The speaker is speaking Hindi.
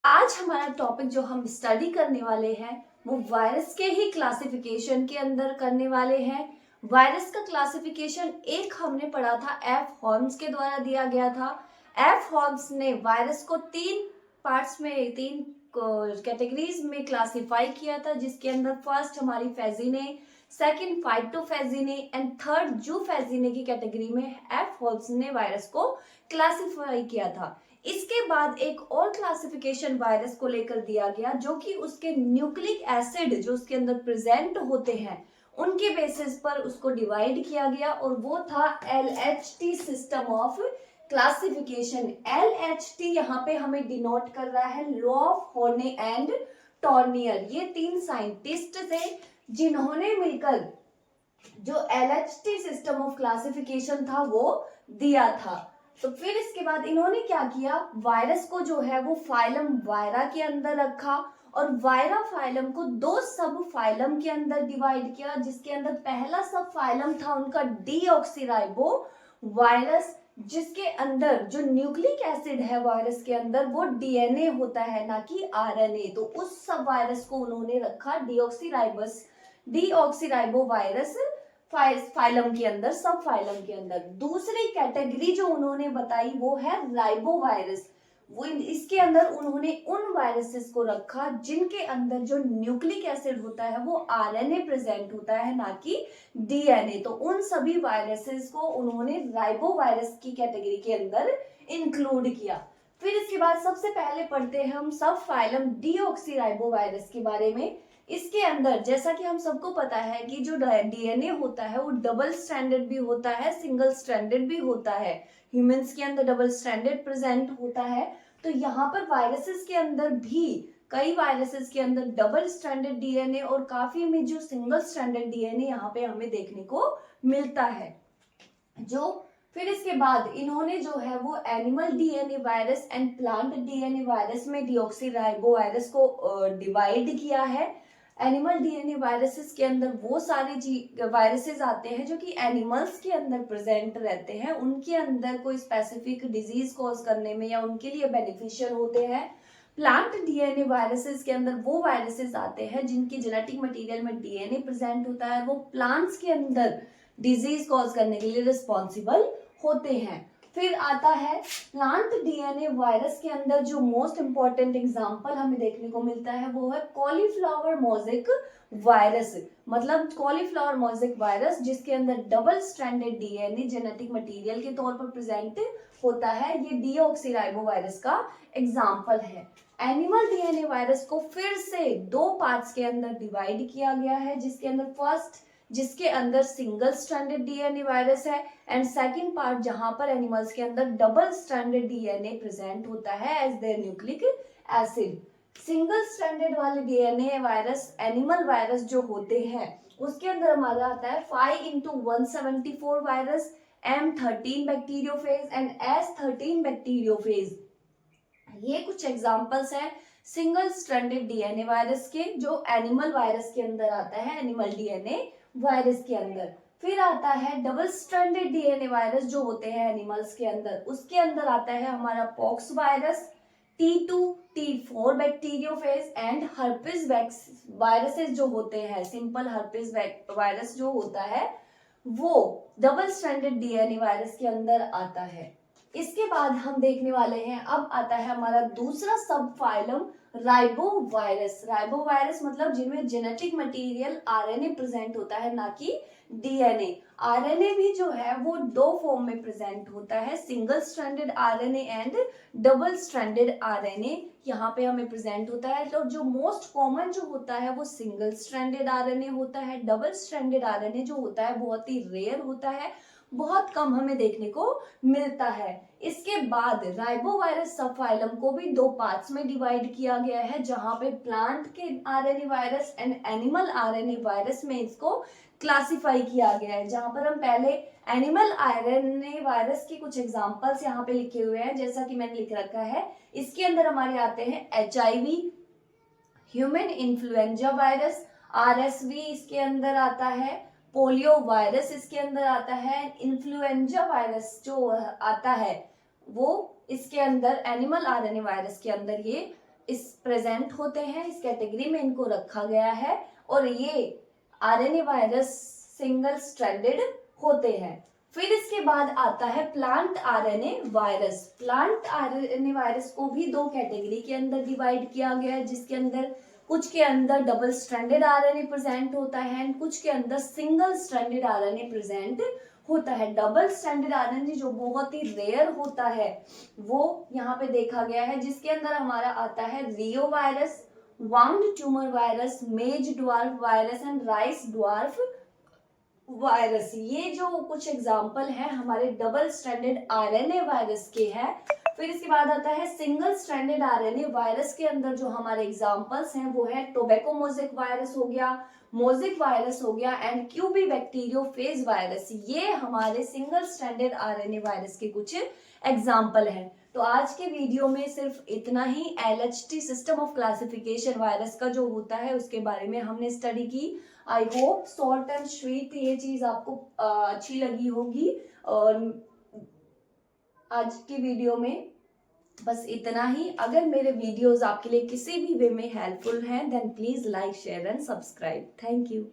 आज हमारा टॉपिक जो हम स्टडी करने वाले हैं वो वायरस के ही क्लासिफिकेशन के अंदर करने वाले हैं। वायरस का क्लासिफिकेशन एक हमने पढ़ा था, एफ हॉर्म्स के द्वारा दिया गया था। एफ हॉर्म्स ने वायरस को तीन पार्ट्स में, तीन कैटेगरीज में क्लासिफाई किया था, जिसके अंदर फर्स्ट हमारी फेजिने, सेकंड फाइटोफेजिने एंड थर्ड जूफेजिने की कैटेगरी में एफ हॉर्म्स ने वायरस को क्लासिफाई किया था। इसके बाद एक और क्लासिफिकेशन वायरस को लेकर दिया गया, जो कि उसके न्यूक्लिक एसिड जो उसके अंदर प्रेजेंट होते हैं उनके बेसिस पर उसको डिवाइड किया गया, और वो था LHT system of classification. LHT यहाँ पे हमें डिनोट कर रहा है लॉ ऑफ होर्ने एंड टॉर्नियर। ये तीन साइंटिस्ट थे जिन्होंने मिलकर जो LHT सिस्टम ऑफ क्लासिफिकेशन था वो दिया था। तो फिर इसके बाद इन्होंने क्या किया, वायरस को जो है वो फाइलम वायरा के अंदर रखा, और वायरा फाइलम को दो सब फाइलम के अंदर डिवाइड किया, जिसके अंदर पहला सब फाइलम था उनका डीऑक्सीराइबो वायरस, जिसके अंदर जो न्यूक्लिक एसिड है वायरस के अंदर वो DNA होता है, ना कि RNA। तो उस सब वायरस को उन्होंने रखा डीऑक्सीराइबो वायरस फाइलम के अंदर, सब फाइलम के अंदर। दूसरी कैटेगरी जो उन्होंने बताई वो है राइबो वायरस। वो इसके अंदर उन्होंने उन वायरसेस को रखा जिनके अंदर जो न्यूक्लिक एसिड होता है वो RNA प्रेजेंट होता है, ना कि DNA। तो उन सभी वायरसेस को उन्होंने राइबो वायरस की कैटेगरी के अंदर इंक्लूड किया। फिर इसके बाद सबसे पहले पढ़ते हैं हम सब फाइलम डीऑक्सीराइबो वायरस के बारे में। इसके अंदर जैसा कि हम सबको पता है कि जो DNA होता है वो डबल स्ट्रैंडेड भी होता है, सिंगल स्ट्रैंडेड भी होता है। ह्यूमंस के अंदर डबल स्ट्रैंडेड प्रेजेंट होता है, तो यहाँ पर वायरसेस के अंदर भी कई वायरसेस के अंदर डबल स्ट्रैंडेड DNA और काफी में जो सिंगल स्ट्रैंडेड DNA यहाँ पे हमें देखने को मिलता है। जो फिर इसके बाद इन्होंने जो है वो animal DNA virus and plant DNA virus में डीऑक्सीराइबो वायरस को डिवाइड किया है। एनिमल DNA वायरसेस के अंदर वो सारे वायरसेस आते हैं जो कि एनिमल्स के अंदर प्रेजेंट रहते हैं, उनके अंदर कोई स्पेसिफिक डिजीज कॉज करने में या उनके लिए बेनिफिशियल होते हैं। प्लांट DNA वायरसेस के अंदर वो वायरसेस आते हैं जिनकी जेनेटिक मटेरियल में DNA प्रेजेंट होता है, वो प्लांट्स के अंदर डिजीज कॉज करने के लिए रिस्पॉन्सिबल होते हैं। फिर आता है प्लांट DNA वायरस के अंदर जो मोस्ट इंपॉर्टेंट एग्जांपल हमें देखने को मिलता है वो है कॉलीफ्लावर मोज़ेक वायरस। मतलब कॉलीफ्लावर मोज़ेक वायरस जिसके अंदर double stranded DNA genetic material के तौर पर प्रेजेंट होता है, ये डीऑक्सीराइबो वायरस का एग्जाम्पल है। एनिमल DNA वायरस को फिर से दो पार्ट्स के अंदर डिवाइड किया गया है, जिसके अंदर सिंगल स्ट्रैंडेड DNA वायरस है, एंड सेकंड पार्ट जहां पर एनिमल्स के अंदर डबल स्ट्रैंडेड DNA प्रेजेंट होता है as their nucleic acid. Single stranded वाले DNA वायरस एनिमल वायरस जो होते हैं उसके अंदर हमारा आता है 5x174 virus, M13 bacteriophage and S13 bacteriophage. ये कुछ एग्जांपल्स हैं सिंगल स्ट्रैंडेड DNA वायरस के जो एनिमल वायरस के अंदर आता है, एनिमल DNA वायरस के अंदर। फिर आता है डबल स्ट्रैंडेड DNA वायरस जो होते हैं एनिमल्स के अंदर, उसके अंदर आता है हमारा pox virus, T2 T4 bacteriophage and herpes viruses जो होते हैं, सिंपल हर्पिस वायरस जो होता है वो डबल स्ट्रैंडेड DNA वायरस के अंदर आता है। इसके बाद हम देखने वाले हैं, अब आता है हमारा दूसरा सब phylum ribo virus. Ribo virus मतलब जिनमें जेनेटिक मटेरियल RNA प्रेजेंट होता है, ना कि DNA। RNA भी जो है वो दो फॉर्म में प्रेजेंट होता है, single stranded RNA and double stranded RNA यहाँ पे हमें प्रेजेंट होता है। तो जो मोस्ट कॉमन जो होता है वो सिंगल स्ट्रैंडेड RNA होता है। डबल स्ट्रैंडेड RNA जो होता है बहुत ही रेयर होता है, बहुत कम हमें देखने को मिलता है। इसके बाद राइबो वायरस सब फाइलम को भी दो पार्ट्स में डिवाइड किया गया है, जहां पे प्लांट के RNA virus and animal RNA virus में इसको क्लासिफाई किया गया है। जहां पर हम पहले एनिमल RNA वायरस के कुछ एग्जांपल्स यहाँ पे लिखे हुए हैं, जैसा कि मैंने लिख रखा है। इसके अंदर हमारे आते हैं HIV, human influenza virus, RSV इसके अंदर आता है, पोलियो वायरस इसके अंदर आता है, इन्फ्लुएंजा वायरस जो आता है वो इसके अंदर एनिमल RNA वायरस के अंदर ये इस प्रेजेंट होते हैं, इस कैटेगरी में इनको रखा गया है और ये आरएनए वायरस सिंगल स्ट्रैंडेड होते हैं। फिर इसके बाद आता है plant RNA virus. Plant RNA virus को भी दो कैटेगरी के अंदर डिवाइड किया गया है, जिसके अंदर कुछ के अंदर डबल स्ट्रैंडेड आरएनए प्रेजेंट होता है एंड कुछ के अंदर सिंगल स्ट्रैंडेड आरएनए प्रेजेंट होता है। डबल स्ट्रैंडेड आरएनए जो बहुत ही रेयर होता है वो यहाँ पे देखा गया है, जिसके अंदर हमारा आता है रियो वायरस, वाउंड ट्यूमर वायरस, मेज dwarf virus and rice dwarf virus. ये जो कुछ एग्जाम्पल है हमारे डबल स्ट्रैंडेड आरएनए वायरस के हैं। फिर इसके बाद आता है सिंगल स्ट्रैंडेड आरएनए वायरस के अंदर जो हमारे एग्जाम्पल्स हैं वो है टोबैको मोज़ेक वायरस हो गया, मोज़ेक वायरस हो गया एंड क्यूबी बैक्टीरियोफेज वायरस। ये हमारे सिंगल स्ट्रैंडेड आरएनए वायरस के कुछ एग्जाम्पल हैं। तो आज के वीडियो में सिर्फ इतना ही। LHT system of classification virus का जो होता है उसके बारे में हमने स्टडी की। I hope short and sweet ये चीज आपको अच्छी लगी होगी। और आज की वीडियो में बस इतना ही। अगर मेरे वीडियोस आपके लिए किसी भी वे में हेल्पफुल हैं then please like share and subscribe. Thank you.